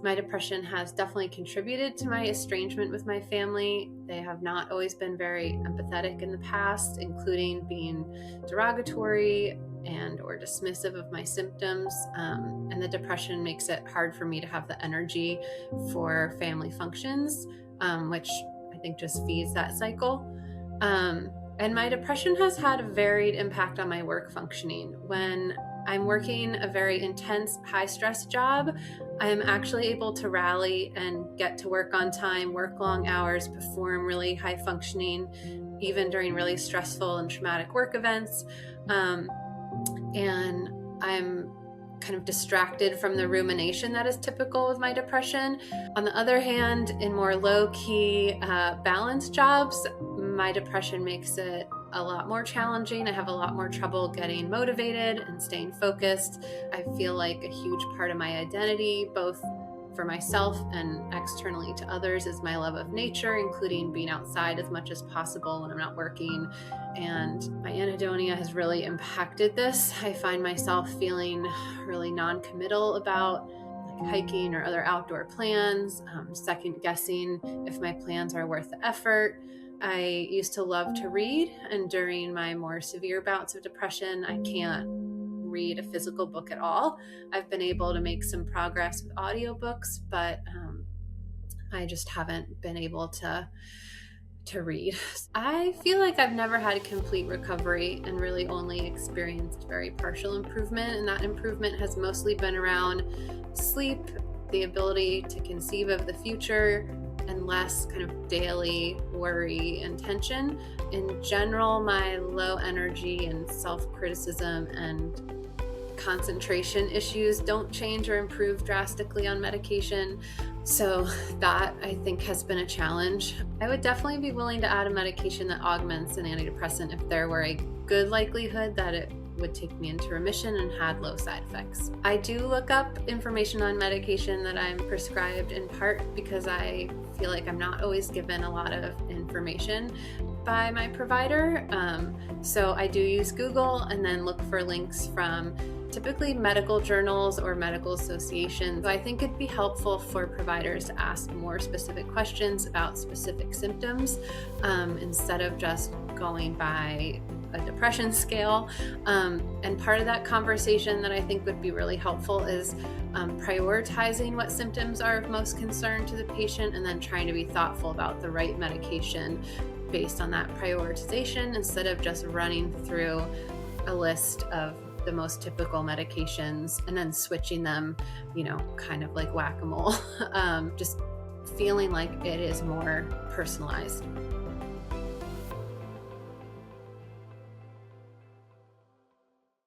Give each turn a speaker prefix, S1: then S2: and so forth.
S1: My depression has definitely contributed to my estrangement with my family. They have not always been very empathetic in the past, including being derogatory and or dismissive of my symptoms. And the depression makes it hard for me to have the energy for family functions, which I think just feeds that cycle. And my depression has had a varied impact on my work functioning. When I'm working a very intense, high-stress job, I am actually able to rally and get to work on time, work long hours, perform really high functioning, even during really stressful and traumatic work events. And I'm kind of distracted from the rumination that is typical with my depression. On the other hand, in more low-key, balanced jobs, my depression makes it a lot more challenging. I have a lot more trouble getting motivated and staying focused. I feel like a huge part of my identity, both for myself and externally to others, is my love of nature, including being outside as much as possible when I'm not working. And my anhedonia has really impacted this. I find myself feeling really non-committal about hiking or other outdoor plans, second guessing if my plans are worth the effort. I used to love to read, and during my more severe bouts of depression, I can't read a physical book at all. I've been able to make some progress with audiobooks, but I just haven't been able to read. I feel like I've never had a complete recovery and really only experienced very partial improvement, and that improvement has mostly been around sleep, the ability to conceive of the future, and less kind of daily worry and tension. In general, my low energy and self-criticism and concentration issues don't change or improve drastically on medication. So that, I think, has been a challenge. I would definitely be willing to add a medication that augments an antidepressant if there were a good likelihood that it would take me into remission and had low side effects. I do look up information on medication that I'm prescribed, in part because I feel like I'm not always given a lot of information by my provider. So I do use Google and then look for links from typically medical journals or medical associations. So I think it'd be helpful for providers to ask more specific questions about specific symptoms instead of just going by a depression scale. And part of that conversation that I think would be really helpful is prioritizing what symptoms are of most concern to the patient, and then trying to be thoughtful about the right medication based on that prioritization, instead of just running through a list of the most typical medications and then switching them, kind of like whack-a-mole, just feeling like it is more personalized.